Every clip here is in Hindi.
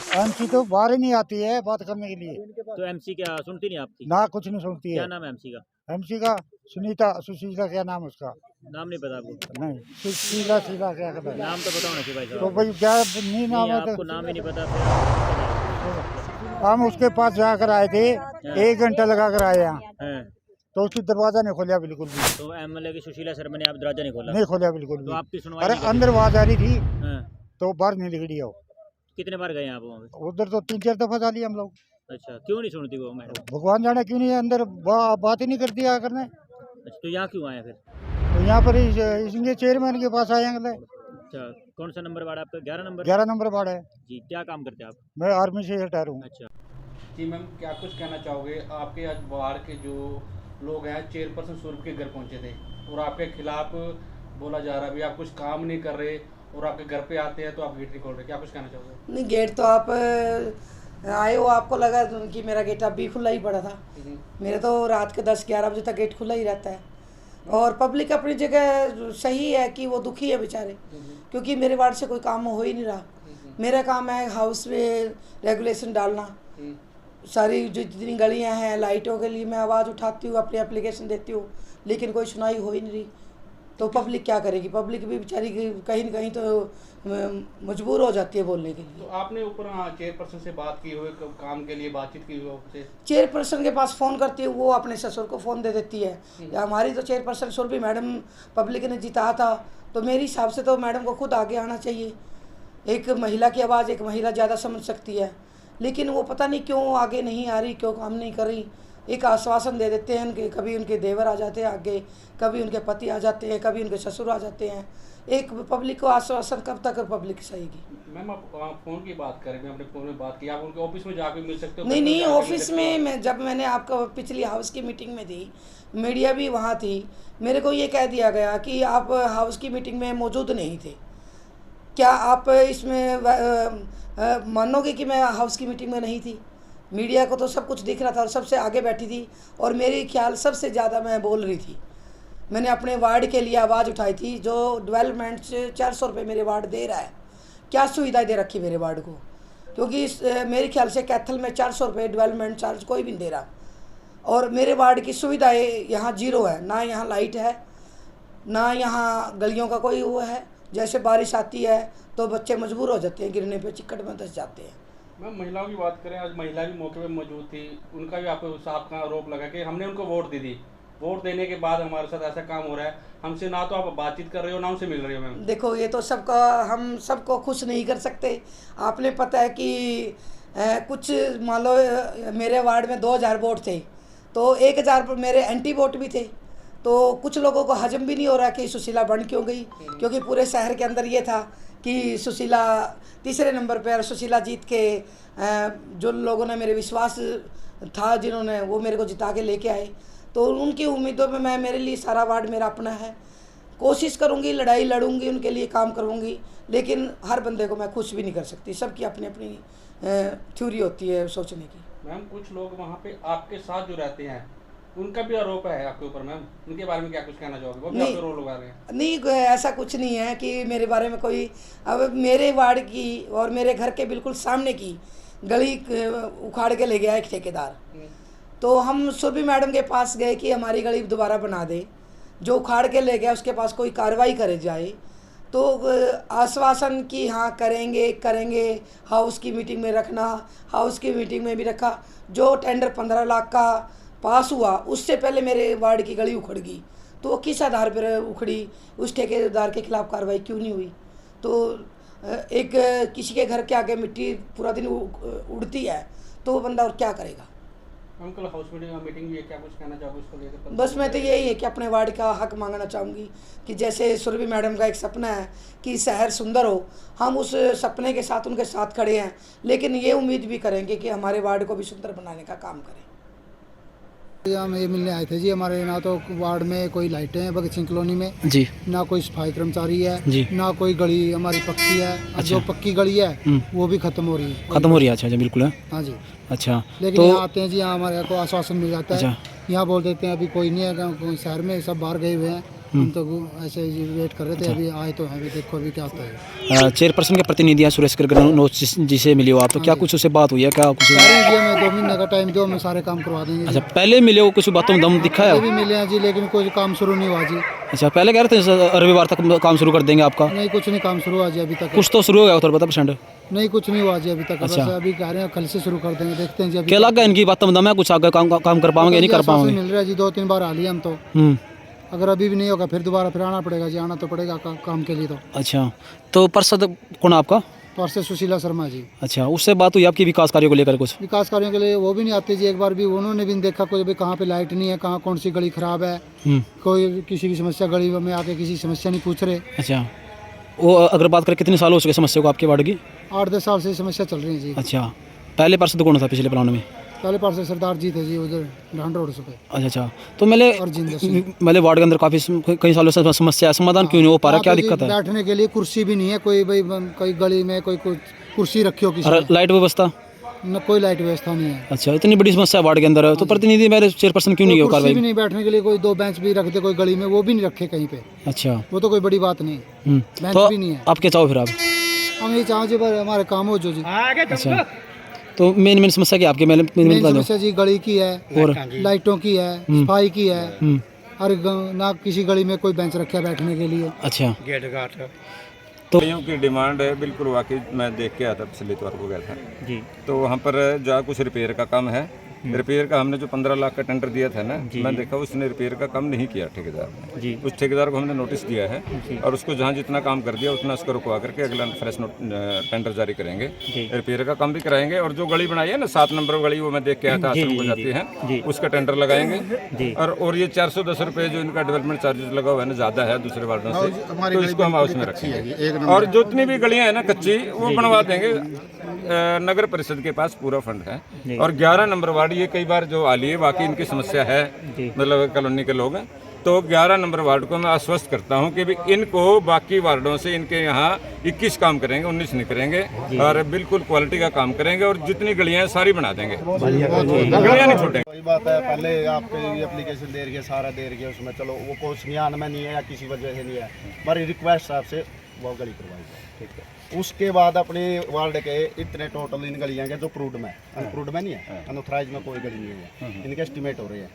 एमसी तो बाहर ही नहीं आती है बात करने के लिए। तो एमसी क्या सुनती नहीं आपकी? ना कुछ नहीं सुनती क्या है। नाम है एमसी का? एमसी का सुशीला क्या नाम है उसका? नाम नहीं पता आपको? नहीं सुशीला शीला क्या कहता है? नाम तो बताओ ना भाई तो साहब। भाई क्या नहीं नाम नहीं है आपको तो नाम ही नहीं पता फिर हम उसके पास जाकर आए थे, 1 घंटा लगा कर आए यहाँ, हैं। तो उसकी दरवाजा नहीं खोला बिल्कुल भी। तो एमएलए की सुशीला शर्मा ने आप दरवाजा नहीं खोला? नहीं खोला बिल्कुल तो भी। आपकी सुनवाई अरे नहीं करी? अंदर आवाज आ रही थी हाँ। तो बाहर नहीं निकली हो। कितने बार गए आप वहाँ पे? उधर तो 3-4 दफा जा लिया हम लोग। अच्छा क्यों नहीं सुनती वो मैडम? भगवान जाने क्यों नहीं है अंदर बात ही नहीं करती आ करने। अच्छा तो यहाँ क्यों आए फिर? तो यहाँ पर इसलिए चेयरमैन के पास आए हैं। अच्छा कौन सा नंबर वार्ड आपका? 11 नंबर? 11 नंबर वार्ड है। जी क्या काम करते हैं आप? मैं आर्मी से रिटायर हूँ। अच्छा जी मैम, क्या कुछ कहना चाहोगे? आपके आज वार्ड के जो लोग हैं, चेयरपर्सन सूर्य के घर पहुंचे थे और आपके खिलाफ बोला जा रहा है भी आप कुछ काम नहीं कर रहे और आपके घर पे आते हैं तो आप गेट नहीं खोल रहे, क्या कुछ कहना चाहोगे? नहीं, गेट तो आप आए हो, आपको लगा कि मेरा गेट अब भी खुला ही पड़ा था। मेरे तो रात के 10-11 बजे तक गेट खुला ही रहता है। और पब्लिक अपनी जगह सही है कि वो दुखी है बेचारे, क्योंकि मेरे वार्ड से कोई काम हो ही नहीं रहा। मेरा काम है हाउस में रेगुलेशन डालना, सारी जो जितनी गलियां हैं लाइटों के लिए मैं आवाज़ उठाती हूँ, अपनी एप्लीकेशन देती हूँ, लेकिन कोई सुनाई हो ही नहीं रही। तो पब्लिक क्या करेगी? पब्लिक भी बेचारी कहीं न कहीं तो मजबूर हो जाती है बोलने के लिए। तो आपने ऊपर चेयरपर्सन से बात की हुई, काम के लिए बातचीत की हुई आपसे? चेयरपर्सन के पास फ़ोन करती है, वो अपने ससुर को फ़ोन दे देती है। या हमारी तो चेयरपर्सन सुरभि मैडम पब्लिक ने जिताया था, तो मेरे हिसाब से तो मैडम को खुद आगे आना चाहिए। एक महिला की आवाज़ एक महिला ज़्यादा समझ सकती है, लेकिन वो पता नहीं क्यों आगे नहीं आ रही, क्यों काम नहीं कर रही। एक आश्वासन दे देते हैं कि कभी उनके देवर आ जाते हैं आगे, कभी उनके पति आ जाते हैं, कभी उनके ससुर आ जाते हैं। एक पब्लिक को आश्वासन कब तक पब्लिक सहेगी? मैम आप फ़ोन की बात करें, मैं अपने फ़ोन में बात की, आप उनके ऑफिस में जाकर मिल सकते हो? नहीं, ऑफिस में मैं जब मैंने आपको पिछली हाउस की मीटिंग में थी, मीडिया भी वहाँ थी, मेरे को ये कह दिया गया कि आप हाउस की मीटिंग में मौजूद नहीं थे। क्या आप इसमें मानोगे कि मैं हाउस की मीटिंग में नहीं थी? मीडिया को तो सब कुछ दिख रहा था और सबसे आगे बैठी थी, और मेरी ख्याल सबसे ज़्यादा मैं बोल रही थी। मैंने अपने वार्ड के लिए आवाज़ उठाई थी, जो डेवलपमेंट से 400 रुपये मेरे वार्ड दे रहा है। क्या सुविधाएं दे रखी मेरे वार्ड को? क्योंकि मेरे ख्याल से कैथल में 400 रुपये डेवलपमेंट चार्ज कोई भी नहीं दे रहा, और मेरे वार्ड की सुविधाएं यहाँ जीरो है। ना यहाँ लाइट है, ना यहाँ गलियों का कोई वो है। जैसे बारिश आती है तो बच्चे मजबूर हो जाते हैं, गिरने पे चिक्कड़ में धंस जाते हैं। मैम महिलाओं की बात करें, आज महिला भी मौके पे मौजूद थी, उनका भी आपको साहब का आरोप लगा कि हमने उनको वोट दी थी, वोट देने के बाद हमारे साथ ऐसा काम हो रहा है, हमसे ना तो आप बातचीत कर रहे हो ना उनसे मिल रहे हो। मैम देखो, ये तो सबका, हम सबको खुश नहीं कर सकते। आपने पता है कि कुछ मान लो मेरे वार्ड में 2000 वोट थे, तो 1000 मेरे एंटी वोट भी थे। तो कुछ लोगों को हजम भी नहीं हो रहा कि सुशीला बन क्यों गई, क्योंकि पूरे शहर के अंदर ये था कि सुशीला तीसरे नंबर पर, सुशीला जीत के जो लोगों ने मेरे विश्वास था, जिन्होंने वो मेरे को जिता के लेके आए, तो उनकी उम्मीदों में मैं, मेरे लिए सारा वार्ड मेरा अपना है। कोशिश करूँगी, लड़ाई लड़ूंगी, उनके लिए काम करूँगी, लेकिन हर बंदे को मैं खुश भी नहीं कर सकती। सबकी अपनी अपनी थ्योरी होती है सोचने की। मैम कुछ लोग वहाँ पे आपके साथ जो रहते हैं उनका भी आरोप है आपके ऊपर, मैम उनके बारे में क्या कुछ कहना चाहोगे? वो भी आपके रोल लगा रहे हैं? नहीं, ऐसा कुछ नहीं है कि मेरे बारे में कोई। अब मेरे वार्ड की और मेरे घर के बिल्कुल सामने की गली उखाड़ के ले गया एक ठेकेदार। तो हम सुरभि मैडम के पास गए कि हमारी गली दोबारा बना दे। जो उखाड़ के ले गया उसके पास कोई कार्रवाई करे जाए, तो आश्वासन कि हाँ करेंगे करेंगे, हाउस की मीटिंग में रखना, हाउस की मीटिंग में भी रखा। जो टेंडर 15 लाख का पास हुआ, उससे पहले मेरे वार्ड की गली उखड़ गई, तो वो किस आधार पर उखड़ी? उस ठेकेदार के खिलाफ कार्रवाई क्यों नहीं हुई? तो एक किसी के घर के आगे मिट्टी पूरा दिन उड़ती है, तो वो बंदा और क्या करेगा? हम कल हाउस मीटिंग भी है, क्या कुछ कहना चाहोगे उसको लेकर? बस मैं तो यही है कि अपने वार्ड का हक मांगना चाहूँगी कि जैसे सुरभि मैडम का एक सपना है कि शहर सुंदर हो, हम उस सपने के साथ उनके साथ खड़े हैं, लेकिन ये उम्मीद भी करेंगे कि हमारे वार्ड को भी सुंदर बनाने का काम करें। हम ये मिलने आए थे जी, हमारे ना तो वार्ड में कोई लाइटें हैं भगत सिंह कॉलोनी में जी, ना कोई सफाई कर्मचारी है जी, ना कोई गली हमारी पक्की है। अच्छा। जो पक्की गली है वो भी खत्म हो रही है। खत्म हो रही है। अच्छा बिल्कुल है। हाँ जी। अच्छा लेकिन तो यहाँ आते हैं जी, यहाँ हमारे को आश्वासन मिल जाता है। अच्छा। यहाँ बोल देते हैं अभी कोई नहीं है, कोई शहर में सब बाहर गए हुए हैं, हम तो ऐसे ही वेट कर रहे थे, अभी आए तो हैं, अभी देखो अभी क्या होता है। चेयरपर्सन के प्रतिनिधि हैं सुरेश जिसे मिले हो आप, तो क्या कुछ उससे बात हुई है क्या कुछ? हमें 2 महीने का टाइम दो, हम सारे काम करवा देंगे। अच्छा, पहले मिले हो, कुछ बातों में दम दिखा है? भी मिले हैं जी, लेकिन कोई काम शुरू नहीं हुआ जी। अच्छा, पहले कह रहे थे रविवार तक काम शुरू कर देंगे आपका? नहीं, कुछ नहीं काम शुरू हुआ जी अभी तक। कुछ तो शुरू हो गया 30%? नहीं, कुछ नहीं हुआ जी अभी तक। अच्छा। बस अभी कह रहे हैं कल से शुरू कर देंगे, देखते हैं जी। अभी क्या लगा इनकी बातों में दम है, कुछ आगे काम कर पाएंगे नहीं कर पाएंगे? मिल रहा है जी, 2-3 बार आ लिया हम तो। अगर अभी भी नहीं होगा फिर दोबारा फिर आना पड़ेगा जी, आना तो पड़ेगा काम के लिए तो। अच्छा, तो पार्षद कौन है आपका? पार्षद सुशीला शर्मा जी। अच्छा, उससे बात हुई आपकी विकास कार्यों को लेकर कुछ? विकास कार्यों के लिए वो भी नहीं आते जी, एक बार भी उन्होंने भी नहीं देखा कोई भी, कहाँ पे लाइट नहीं है, कहाँ कौन सी गली खराब है, कोई किसी की समस्या गली में आके किसी समस्या नहीं पूछ रहे। अच्छा, वो अगर बात करें कितने साल हो चुके समस्या को आपके वार्ड की? 8-10 साल से समस्या चल रही है जी। अच्छा, पहले पार्षद कौन था पिछले प्लान में? पहले पार्षद सरदार जी थे जी, उधर ढांड रोड से। अच्छा, तो मेरे वार्ड के अंदर काफ़ी कई सालों से समस्या है, समाधान क्यों नहीं हो पा रहा, क्या दिक्कत है? बैठने के लिए कुर्सी भी नहीं है, कोई भाई कोई गली में कोई कुर्सी रखी हो किसी ने। लाइट व्यवस्था? न कोई लाइट व्यवस्था नहीं है। अच्छा, इतनी बड़ी समस्या वार्ड के अंदर है, तो प्रतिनिधि मेरे चेयरपर्सन क्यों नहीं हो कुर्सी भी नहीं बैठने के लिए, कोई 2 बेंच भी रखते कोई गली में, वो भी नहीं रखे कहीं पे। अच्छा, वो तो कोई बड़ी बात नहीं, बेंच तो भी नहीं है। आप क्या चाहो फिर? आप हम ये चाहो जी हमारे काम हो जो जी। अच्छा, तो मेन समस्या क्या आपकी? मेन समस्या जी गली की है और लाइटों की है, सफाई की है। हर ना किसी गली में कोई बेंच रखा है बैठने के लिए। अच्छा, गेट घाट तो की डिमांड है, बिल्कुल वाकई मैं देख के आया था, पिछले इतवार को गया था जी। तो वहाँ पर जो कुछ रिपेयर का काम है, रिपेयर का हमने जो 15 लाख का टेंडर दिया था ना, मैं देखा उसने रिपेयर का काम नहीं किया ठेकेदार ने जी। उस ठेकेदार को हमने नोटिस दिया है और उसको जहाँ जितना काम कर दिया उतना उसको रुकवा करके अगला फ्रेश टेंडर जारी करेंगे, रिपेयर का काम भी कराएंगे। और जो गली बनाई है ना 7 नंबर गली, वो मैं देख के आया था, आश्रम को जाती है, उसका टेंडर लगाएंगे। और ये 410 रुपये जो इनका डेवलपमेंट चार्जेस लगा हुआ है ना, ज़्यादा है दूसरे वार्डों से, तो इसको हम हाउस में रखेंगे। और जितनी भी गलियाँ हैं ना कच्ची, वो बनवा देंगे। नगर परिषद के पास पूरा फंड है। और 11 नंबर वार्ड, ये कई बार जो आली है वाकई इनकी समस्या है, मतलब कॉलोनी के लोग हैं, तो 11 नंबर वार्ड को मैं आश्वस्त करता हूं कि भी इनको बाकी वार्डों से इनके यहाँ 21 काम करेंगे, 19 नहीं करेंगे, और बिल्कुल क्वालिटी का काम करेंगे। और जितनी गलियां हैं सारी बना देंगे, गलियां नहीं छोड़ेंगे। कोई बात है, पहले आपके एप्लीकेशन दे रही है, सारा दे रही है, उसमें चलो वो कुछ ज्ञान में नहीं है या किसी वजह से नहीं है, हमारी रिक्वेस्ट आपसे वो गली करवाई जाए, ठीक है। उसके बाद अपने वार्ड के इतने टोटल इन गलियाँ के जो प्रूव्ड में, अनप्रूव्ड में नहीं है, अनऑथराइज में कोई गली नहीं है, इनके एस्टिमेट हो रहे हैं।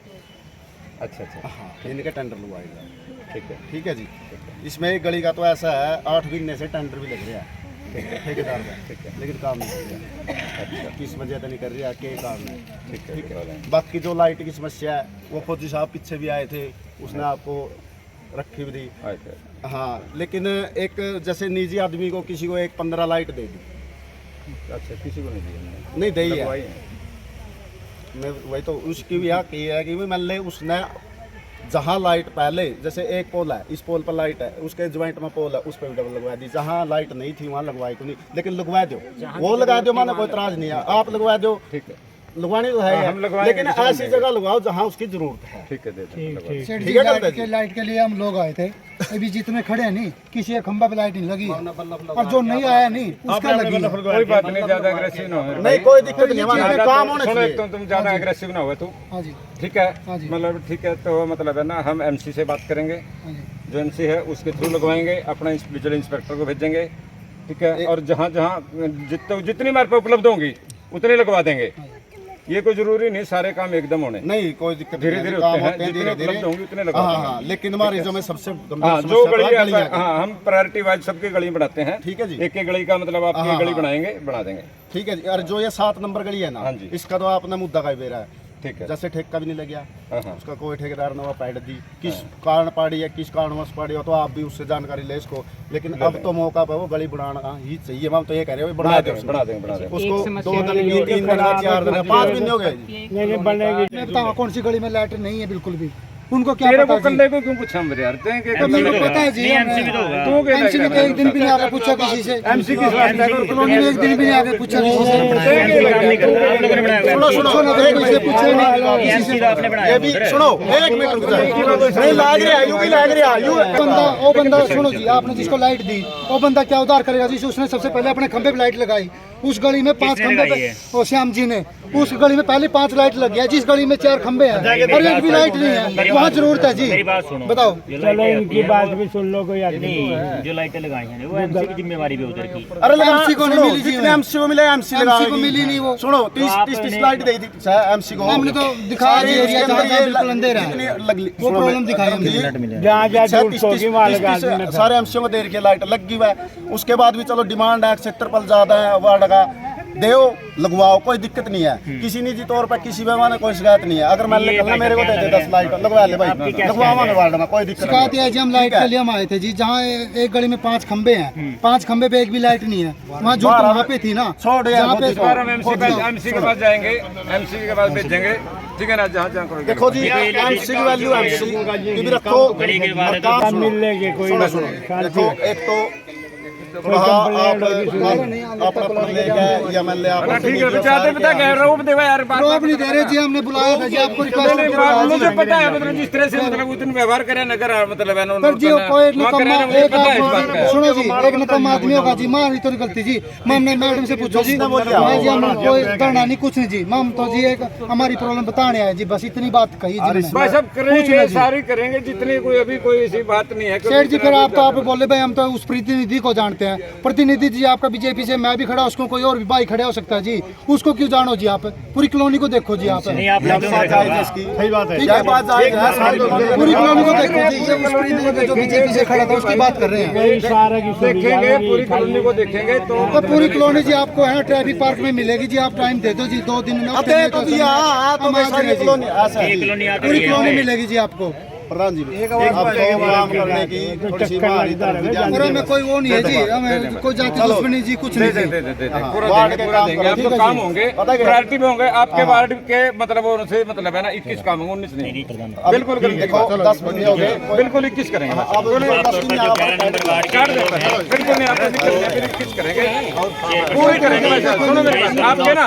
अच्छा, हाँ, इनके टेंडर लगवाएगा, ठीक है जी। इसमें एक गली का तो ऐसा है 8 महीने से टेंडर भी लग रहा है ठेकेदार का, लेकिन काम नहीं कर रहा। अच्छा, किस वजह से नहीं कर रहा, के कारण है, ठीक है। बाकी जो लाइट की समस्या है, वो फौजी साहब पीछे भी आए थे, उसने आपको रखी भी थी, हाँ, लेकिन एक जैसे निजी आदमी को किसी को एक 15 लाइट दे दी। अच्छा, किसी को नहीं दिया? नहीं दी है, मैं वही तो उसकी भी हक ये है कि मान ले उसने जहाँ लाइट पहले, जैसे एक पोल है, इस पोल पर लाइट है, उसके ज्वाइंट में पोल है, उस पर भी डबल लगवा दी। जहाँ लाइट नहीं थी वहाँ लगवाई तो नहीं, लेकिन लगवा दो, वो लगा दो, माना कोई इतराज नहीं है, आप लगवा दो, ठीक है, लगवानी तो है, हम लगवाएंगे, लेकिन ऐसी जगह लगवाओ जहाँ उसकी जरूरत है, ठीक है। लाइट के लिए हम लोग आए थे, अभी जितने खड़े हैं नहीं, किसी एक खंबा पे लाइट नहीं लगी, और जो नहीं आया नहीं उसका लगी है। कोई बात नहीं, ज्यादा एग्रेसिव ना हो। नहीं, कोई दिक्कत नहीं, हमारा काम होना सुनो, चाहिए। एक तो तुम ज्यादा एग्रेसिव ना हो, तू हाँ जी, ठीक है, हाँ जी। मतलब ठीक है, तो मतलब है ना, हम एमसी से बात करेंगे, जो एमसी है उसके थ्रू लगवाएंगे, अपना बिजली इंस्पेक्टर को भेजेंगे, ठीक है। और जहाँ जितनी हमारे पे उपलब्ध होंगी उतनी लगवा देंगे। ये कोई जरूरी नहीं सारे काम एकदम होने, नहीं कोई दिक्कत धीरे धीरे होते हैं, जितने उपलब्ध होंगे उतने लगवा देंगे। हाँ, लेकिन हमारे जो में सबसे हाँ, जो गली, हाँ, हम प्रायोरिटी वाइज सबकी गली बनाते हैं, ठीक है जी। एक एक गली का मतलब आपकी गली बनाएंगे, बना देंगे, ठीक है जी। और जो ये 7 नंबर गली है ना, हाँ जी, इसका तो आपने मुद्दा का बेरा है, ठीक है। जैसे ठेका भी नहीं लग गया, हाँ, उसका कोई ठेकेदार ने वो पैड दी, किस कारण पाड़ी है, किस कारणवश पाड़ी हो, तो आप भी उससे जानकारी ले इसको। लेकिन अब तो मौका पर वो गली बढ़ाना ही चाहिए, हम तो ये कह रहे हैं बना दें, बना देंगे उसको 2 दिन 3 दिन 4 दिन 5 दिन हो गए। मैं बताऊँ कौन सी गली में लाइट नहीं है बिल्कुल भी, उनको क्या तेरे पता को कल्ले को क्यों पूछा मेरे यार, तो मेरे को पता है जी, एमसी ने तो एक दिन भी नहीं आके पूछा किसी से, एमसी किस वास्ते है? कॉलोनी में एक दिन भी नहीं आके पूछा किसी से। सुनो किसी से पूछे नहीं, ये भी सुनो, एक मिनट रुक जाओ, नहीं लाग रहा है, यूं भी लाग रहा है, यूं वो बंदा सुनो जी, आपने जिसको लाइट दी वो बंदा क्या उधार करेगा जी? उसने सबसे पहले अपने खंभे पे लाइट लगाई, उस गली में 5 खंभे पे, और श्याम जी ने उस गली में पहले 5 लाइट लग गया, जिस गली में 4 खंबे हैं और एक भी लाइट नहीं है, वहाँ जरूरत है जी। मेरी बात सुनो, बताओ। चलो इनकी बात भी सुन लो कोई आदमी। नहीं, जो लाइटें लगाई हैं वो एमसी की जिम्मेवारी भी उधर की। अरे MC को नहीं मिली जी, जितने एमसी को मिले एमसी लगा MC को मिली नहीं वो। सुनो 30 लाइट दी थी एमसी को। हमने तो दिखाया जी एरिया जहाँ जहाँ बिल्कुल अंधेरा है, वो प्रॉब्लम दिखाई हमने। जहाँ जहाँ झूठ होगी वहाँ लगा देना था। सारे एमसी को देर के लाइट लगी हुआ है। उसके बाद भी चलो डिमांड है, सेक्टर पर ज्यादा है, वार्ड का देओ लगवाओ, कोई दिक्कत नहीं है। किसी निजी तौर पर किसी भी में कोई शिकायत नहीं है। अगर मैं निकलना मेरे को दे दे 10 लाइट लगवा ले भाई, लगवावांगे वार्ड में, कोई दिक्कत शिकायत है जी। हम लाइट के लिए हम आए थे जी, जहाँ एक गली में 5 खंबे हैं, 5 खंबे पे एक भी लाइट नहीं है, वहाँ जो वहाँ पे थी ना, छोड़ जहाँ पे एमसी के पास जाएंगे, एमसी के पास भेजेंगे, ठीक है ना, जहाँ जहाँ करोगे। देखो जी एमसी की वैल्यू एमसी की भी रखो। सब मिल लेंगे कोई ना सुनो कोई। देखो एक तो रोब नहीं दे रहे जी, हमने बुलाया था जी, आपको मुझे पता है, मतलब जिस तरह से मतलब उतने व्यवहार करे नगर मतलब है पर जी कोई एक सुनो जी, एक नकम आदमी होगा जी, मां तो निकलती जी। हमने मैडम से पूछो जी, मैं जी हम कोई करना नहीं कुछ नहीं जी, हम तो जी एक हमारी प्रॉब्लम बताने आए जी, बस इतनी बात कही जी। बस अब करेंगे, सारी करेंगे, जितनी कोई अभी कोई ऐसी बात नहीं है। सेठ जी फिर आप तो आप बोले भाई हम तो उस प्रतिनिधि को जानते हैं, प्रतिनिधि जी आपका बीजेपी से, मैं भी खड़ा, उसको कोई और भी भाई खड़ा हो सकता है जी, उसको क्यों जानो जी आप? पूरी कॉलोनी को देखो जी आप। सही बात है। पूरी कॉलोनी को देखो जी, ये उस प्रतिनिधि जो बीजेपी से खड़ा था उसकी बात कर रहे हैं। देखेंगे पूरी कॉलोनी को देखेंगे तो पूरी कॉलोनी जी आपको है ट्रैफिक पार्क में मिलेगी जी, आप टाइम दे दो जी, 2 दिन में पूरी कॉलोनी मिलेगी जी आपको। प्रधान जी काम करने की थोड़ी सी पूरा में कोई वो नहीं है जी, हमें कोई जाति दुश्मनी जी कुछ नहीं है। वार्ड के काम करो, आपको काम होंगे, प्रायोरिटी में होंगे आपके वार्ड के, मतलब उनसे मतलब है ना 21 काम होंगे, 19 नहीं। बिल्कुल देखो 10 बंदे हो गए, बिल्कुल 21 करेंगे, अब बिल्कुल नहीं, आप 21 करेंगे, पूरी करेंगे। सुनो मेरी बात, आपके ना